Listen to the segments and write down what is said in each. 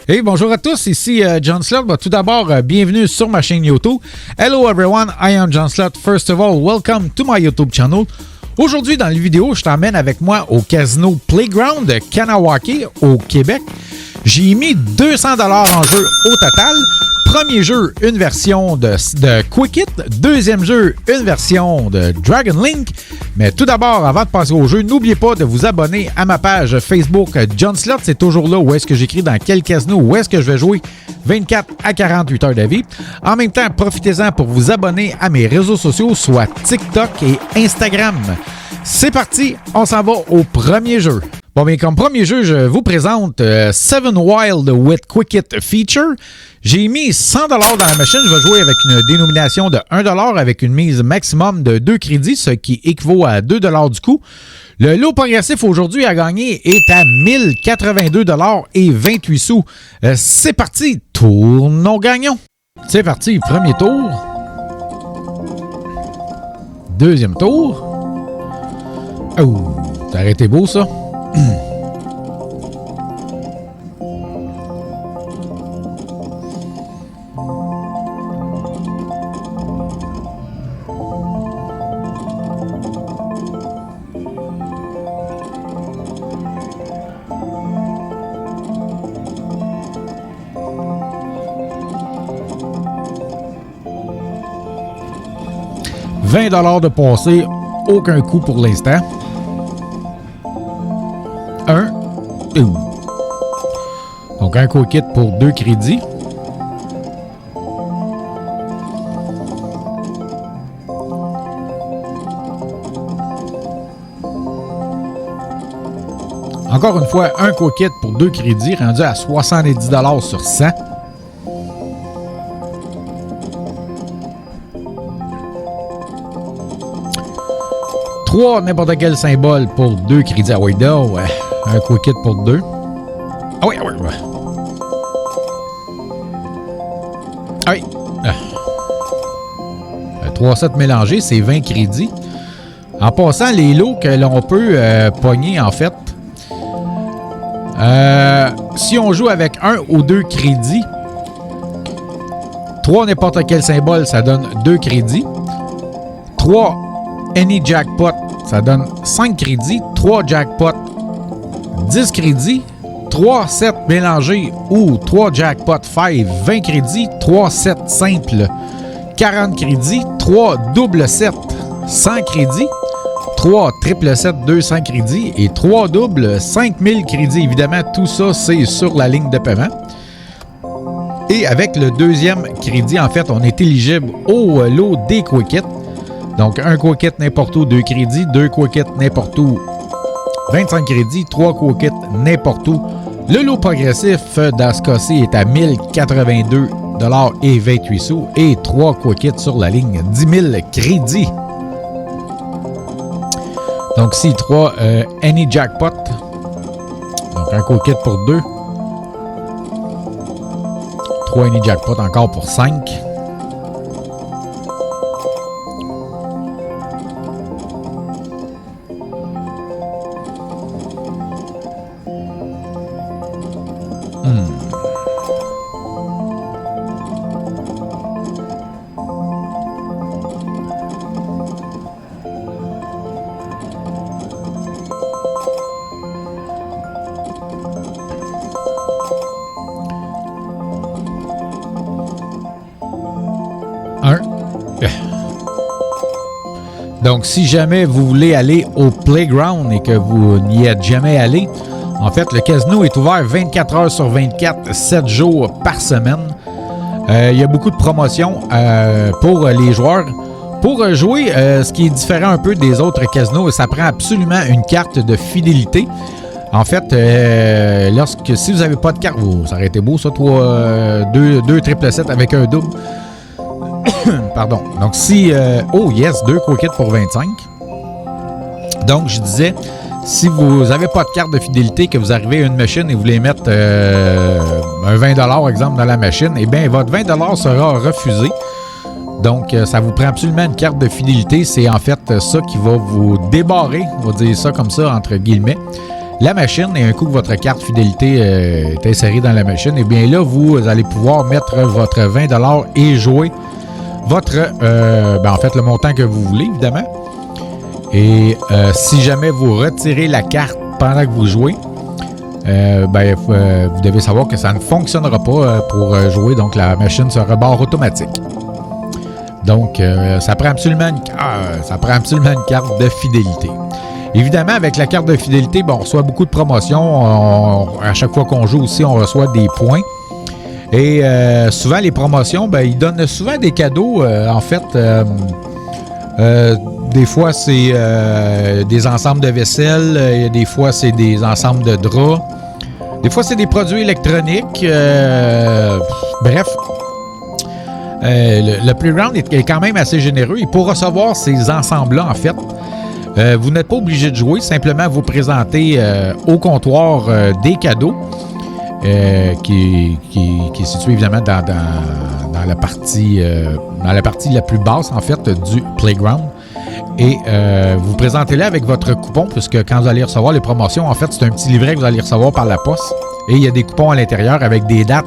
Hey, bonjour à tous, ici John Slot. Tout d'abord, bienvenue sur ma chaîne YouTube. Hello everyone, I am John Slot. First of all, welcome to my YouTube channel. Aujourd'hui, dans la vidéo, je t'emmène avec moi au casino Playground de Kanawake au Québec. J'ai mis 200$ en jeu au total. Premier jeu, une version de Quick Hit. Deuxième jeu, une version de Dragon Link. Mais tout d'abord, avant de passer au jeu, n'oubliez pas de vous abonner à ma page Facebook John Slot. C'est toujours là où est-ce que j'écris dans quel casino, où est-ce que je vais jouer 24 à 48 heures d'avis. En même temps, profitez-en pour vous abonner à mes réseaux sociaux, soit TikTok et Instagram. C'est parti, on s'en va au premier jeu. Bon, bien, comme premier jeu, je vous présente Seven Wild with Quick Hit Feature. J'ai mis 100$ dans la machine. Je vais jouer avec une dénomination de 1$ avec une mise maximum de 2 crédits, ce qui équivaut à 2$ du coup. Le lot progressif aujourd'hui à gagner est à 1082$ 28 sous. C'est parti, tournons gagnons. C'est parti, premier tour. Deuxième tour. Oh, ça aurait été beau ça. 20$ de passé, aucun coup pour l'instant. 1. Donc un quick hit pour 2 crédits. Encore une fois, un quick hit pour 2 crédits, rendu à 70$ sur 100. N'importe quel symbole pour 2 crédits. Ah oui, ouais. Un quick hit pour 2. Ah oui, ah oui, ouais. Ah oui. 3 sets mélangés, c'est 20 crédits. En passant, les lots que l'on peut pogner, en fait, si on joue avec 1 ou 2 crédits, 3 n'importe quel symbole, ça donne 2 crédits. 3 Any Jackpot, ça donne 5 crédits. 3 Jackpot, 10 crédits. 3 sets mélangés ou 3 Jackpot 5, 20 crédits. 3 sets simples, 40 crédits. 3 double sets, 100 crédits. 3 triple sets, 200 crédits. Et 3 doubles, 5000 crédits. Évidemment, tout ça, c'est sur la ligne de paiement. Et avec le deuxième crédit, en fait, on est éligible au lot des Quick Hits. Donc, un quick hit n'importe où, 2 crédits. 2 quick hits n'importe où, 25 crédits. 3 quick hits n'importe où. Le lot progressif, dans ce cas-ci, est à 1082$ et 28 sous. Et 3 quick hits sur la ligne, 10 000 crédits. Donc, ici, 3 Any Jackpot. Donc, un quick hit pour 2. 3 Any Jackpot encore pour 5. Donc, si jamais vous voulez aller au Playground et que vous n'y êtes jamais allé, en fait, le casino est ouvert 24 heures sur 24, 7 jours par semaine. Il y a beaucoup de promotions pour les joueurs. Pour jouer, ce qui est différent un peu des autres casinos, ça prend absolument une carte de fidélité. En fait, si vous n'avez pas de carte, ça aurait été beau, ça, 2 triple sets avec un double. Pardon. Donc, si... oh, yes, 2 quick hits pour 25. Donc, je disais, si vous n'avez pas de carte de fidélité, que vous arrivez à une machine et vous voulez mettre un 20$, exemple, dans la machine, eh bien, votre 20$ sera refusé. Donc, ça vous prend absolument une carte de fidélité. C'est en fait ça qui va vous débarrer, on va dire ça comme ça, entre guillemets, la machine. Et un coup que votre carte fidélité est insérée dans la machine, et bien là, vous allez pouvoir mettre votre 20$ et jouer votre, en fait, le montant que vous voulez, évidemment. Et si jamais vous retirez la carte pendant que vous jouez, vous devez savoir que ça ne fonctionnera pas pour jouer. Donc, la machine se rebarre automatique. Donc, ça prend absolument une carte de fidélité. Évidemment, avec la carte de fidélité, on reçoit beaucoup de promotions. À chaque fois qu'on joue aussi, on reçoit des points. Et souvent, les promotions, ils donnent souvent des cadeaux. En fait, des fois, c'est des ensembles de vaisselle. Des fois, c'est des ensembles de draps. Des fois, c'est des produits électroniques. Bref. Le Playground est quand même assez généreux. Et pour recevoir ces ensembles-là, en fait, vous n'êtes pas obligé de jouer. Simplement, vous présentez au comptoir des cadeaux qui est situé évidemment dans la partie la plus basse, en fait, du Playground. Et vous présentez-les avec votre coupon, puisque quand vous allez recevoir les promotions, en fait, c'est un petit livret que vous allez recevoir par la poste. Et il y a des coupons à l'intérieur avec des dates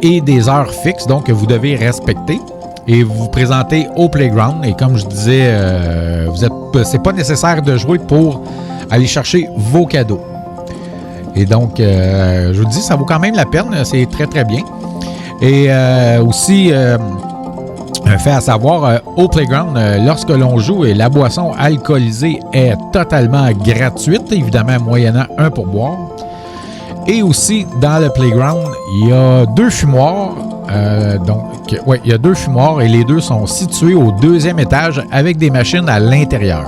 et des heures fixes, donc que vous devez respecter. Et vous vous présentez au Playground. Et comme je disais, c'est pas nécessaire de jouer pour aller chercher vos cadeaux. Et donc, je vous dis, ça vaut quand même la peine. C'est très, très bien. Et aussi, un fait à savoir, au Playground, lorsque l'on joue, et la boisson alcoolisée est totalement gratuite, évidemment, moyennant un pourboire. Et aussi, dans le Playground, il y a 2 fumoirs. Il y a 2 fumoirs et les 2 sont situés au 2e étage avec des machines à l'intérieur.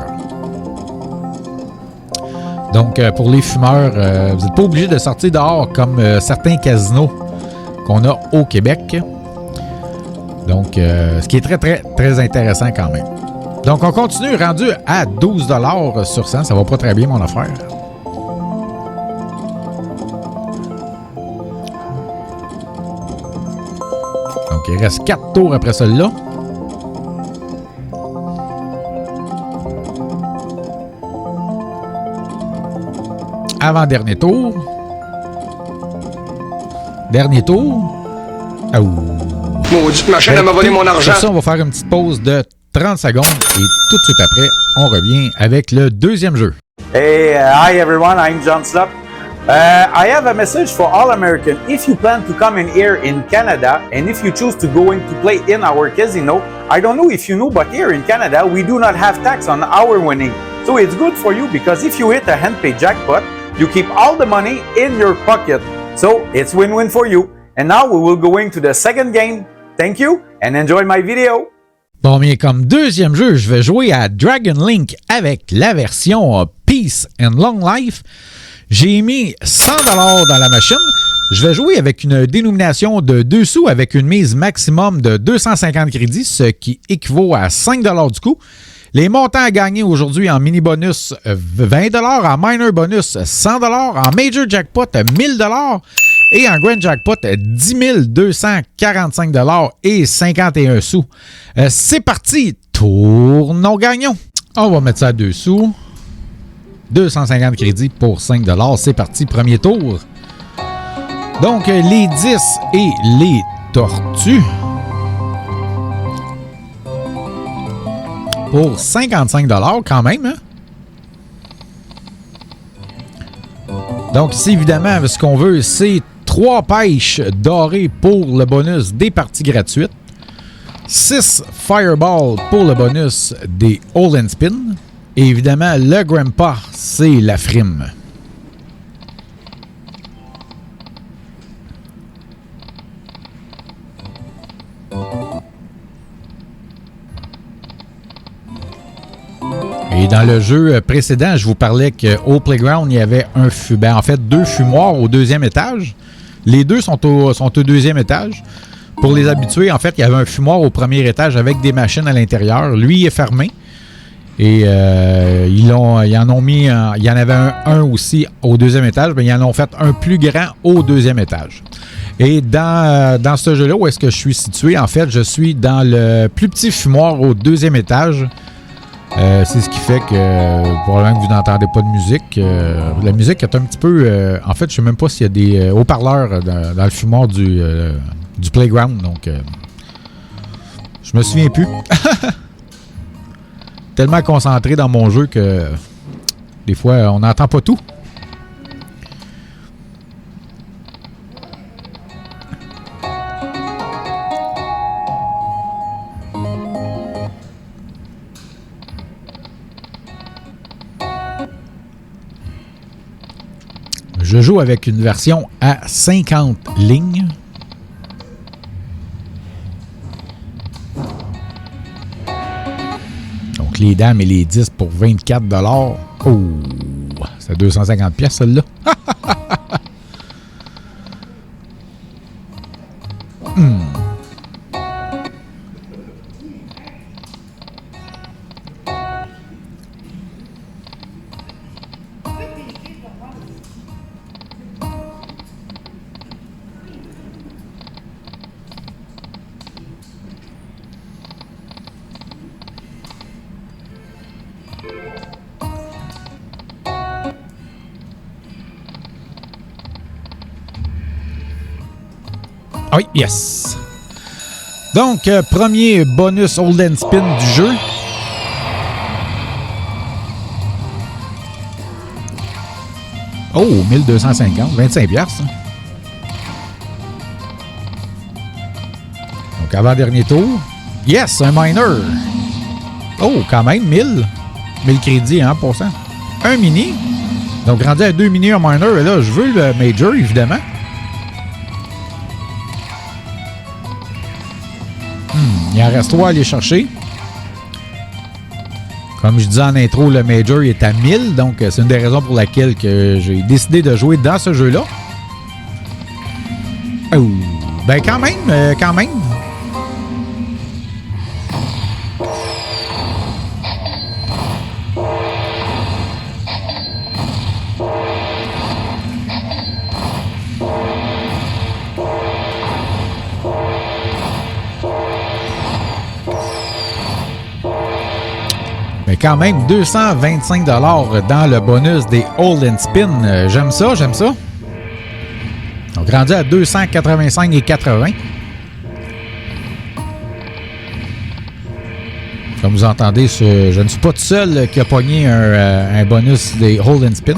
Donc, pour les fumeurs, vous n'êtes pas obligé de sortir dehors comme certains casinos qu'on a au Québec. Donc, ce qui est très, très, très intéressant quand même. Donc, on continue, rendu à 12$ sur 100. Ça va pas très bien, mon affaire. Donc, il reste 4 tours après celui-là. Avant-dernier tour. Dernier tour. Oh. Maudite machine, elle m'a volé mon argent. Pour ça, on va faire une petite pause de 30 secondes et tout de suite après, on revient avec le deuxième jeu. Hey, hi everyone, I'm John Slop. I have a message for all Americans. If you plan to come in here in Canada and if you choose to go in to play in our casino, I don't know if you know, but here in Canada, we do not have tax on our winning. So it's good for you because if you hit a hand-paid jackpot, you keep all the money in your pocket. So it's win-win for you. And now we will go into the second game. Thank you and enjoy my video. Bon, bien, comme deuxième jeu, je vais jouer à Dragon Link avec la version Peace and Long Life. J'ai mis 100$ dans la machine. Je vais jouer avec une dénomination de 2 sous avec une mise maximum de 250 crédits, ce qui équivaut à 5$ du coup. Les montants à gagner aujourd'hui en mini bonus 20$, en minor bonus 100$, en major jackpot 1000$ et en grand jackpot 10 245$ et 51 sous. C'est parti, tournons gagnons. On va mettre ça à 2 sous. 250 crédits pour 5$. C'est parti, premier tour. Donc, les 10 et les tortues. Pour 55$ quand même. Hein? Donc ici, évidemment, ce qu'on veut, c'est 3 pêches dorées pour le bonus des parties gratuites. 6 Fireball pour le bonus des All and Spin. Et évidemment, le Grandpa, c'est la frime. Et dans le jeu précédent, je vous parlais qu'au Playground, il y avait en fait 2 fumoirs au 2e étage. Les 2 sont au 2e étage. Pour les habitués, en fait, il y avait un fumoir au 1er étage avec des machines à l'intérieur. Lui, il est fermé. Et ils en ont mis... il y en avait un aussi au 2e étage, mais ils en ont fait un plus grand au 2e étage. Et dans ce jeu-là, où est-ce que je suis situé? En fait, je suis dans le plus petit fumoir au 2e étage. C'est ce qui fait que probablement que vous n'entendez pas de musique. La musique est un petit peu... en fait, je ne sais même pas s'il y a des haut-parleurs dans le fumoir du playground. Donc, je me souviens plus. Tellement concentré dans mon jeu que des fois, on n'entend pas tout. Je joue avec une version à 50 lignes. Donc, les dames et les 10 pour 24 $. Oh! C'est 250 pièces celle-là. Oui, yes. Donc, premier bonus Hold and Spin du jeu. Oh, 1250, 25 piastres. Donc, avant-dernier tour. Yes, un minor. Oh, quand même, 1000 crédits, hein, pour ça. Un mini. Donc, rendu à 2 mini, un minor. Et là, je veux le major, évidemment. Il en reste 3 à aller chercher. Comme je disais en intro, le Major est à 1000. Donc, c'est une des raisons pour laquelle j'ai décidé de jouer dans ce jeu-là. Oh, ben quand même. Mais quand même, 225 $ dans le bonus des Hold and Spin. J'aime ça. Donc, rendu à 285,80 $. Comme vous entendez, je ne suis pas tout seul qui a pogné un bonus des Hold and Spin.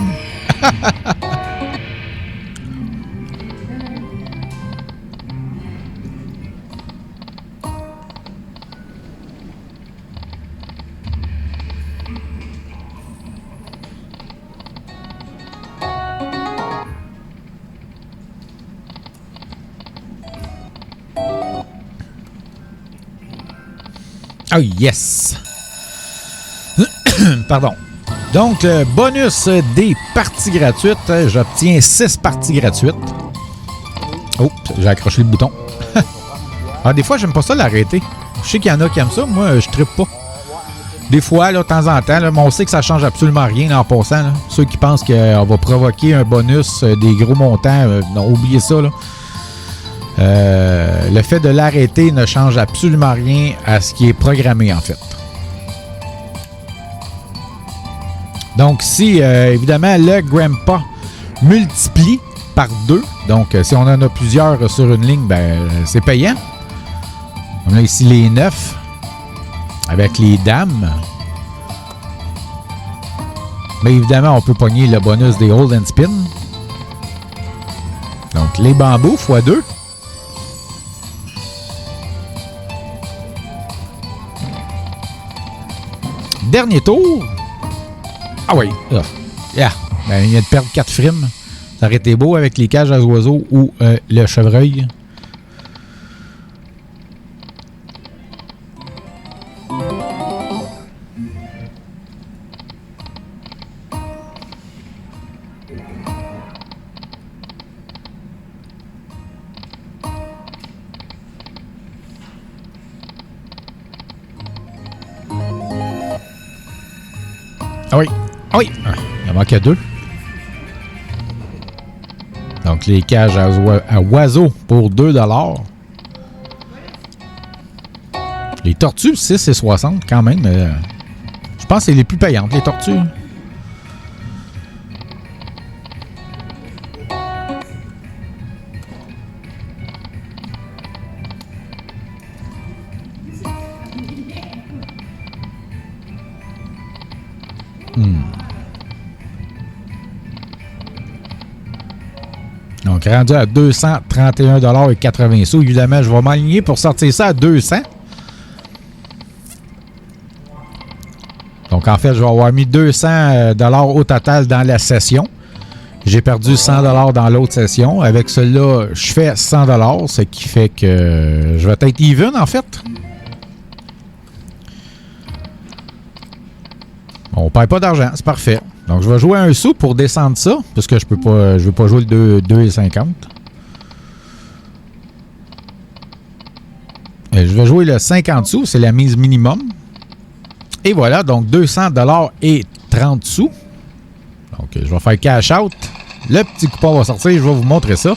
Oh yes! Pardon. Donc, le bonus des parties gratuites, j'obtiens 6 parties gratuites. Oh, j'ai accroché le bouton. Ah, des fois, j'aime pas ça l'arrêter. Je sais qu'il y en a qui aiment ça. Moi, je trippe pas. Des fois, là, de temps en temps, là, mais on sait que ça change absolument rien là, en passant. Là. Ceux qui pensent qu'on va provoquer un bonus des gros montants, non, oubliez ça. Là. Le fait de l'arrêter ne change absolument rien à ce qui est programmé, en fait. Donc, si, évidemment, le Grandpa multiplie par 2, donc si on en a plusieurs sur une ligne, ben c'est payant. On a ici les 9 avec les dames. Mais évidemment, on peut pogner le bonus des Hold and Spin. Donc, les bambous x2. Dernier tour. Ah oui. Yeah. Ben, il vient de perdre 4 frimes. Ça aurait été beau avec les cages à oiseaux ou le chevreuil. Ah oui. Ah oui. Il en manquait 2. Donc, les cages à oiseaux pour 2 $. Les tortues, 6,60 quand même. Je pense que c'est les plus payantes, les tortues. Donc, rendu à 231,80 $. Évidemment, je vais m'aligner pour sortir ça à 200. Donc, en fait, je vais avoir mis 200 $ au total dans la session. J'ai perdu 100 $ dans l'autre session. Avec cela, je fais 100 $, ce qui fait que je vais être even, en fait. On ne perd pas d'argent, c'est parfait. Donc, je vais jouer un sou pour descendre ça, parce que je ne veux pas jouer le 2,50. Et je vais jouer le 50 sous, c'est la mise minimum. Et voilà, donc 200 $ et 30 sous. Donc, je vais faire cash out. Le petit coupon va sortir, je vais vous montrer ça.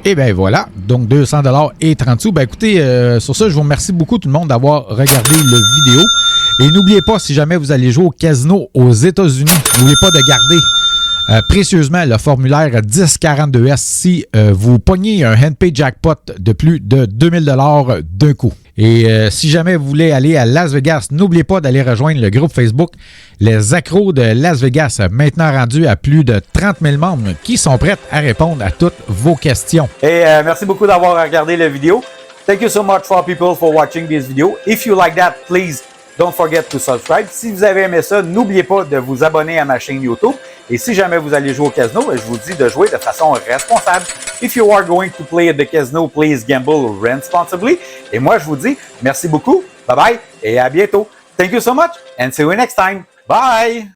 Et bien voilà, donc 200 $ et 30 sous. Ben écoutez, sur ça, je vous remercie beaucoup tout le monde d'avoir regardé la vidéo. Et n'oubliez pas, si jamais vous allez jouer au casino aux États-Unis, n'oubliez pas de garder précieusement le formulaire 1042S si vous pognez un handpay jackpot de plus de 2000 $ d'un coup. Et si jamais vous voulez aller à Las Vegas, n'oubliez pas d'aller rejoindre le groupe Facebook Les Accros de Las Vegas, maintenant rendu à plus de 30 000 membres qui sont prêts à répondre à toutes vos questions. Et merci beaucoup d'avoir regardé la vidéo. Thank you so much for people for watching this video. If you like that, please don't forget to subscribe. Si vous avez aimé ça, n'oubliez pas de vous abonner à ma chaîne YouTube. Et si jamais vous allez jouer au casino, je vous dis de jouer de façon responsable. If you are going to play at the casino, please gamble responsibly. Et moi, je vous dis merci beaucoup, bye bye et à bientôt. Thank you so much and see you next time. Bye!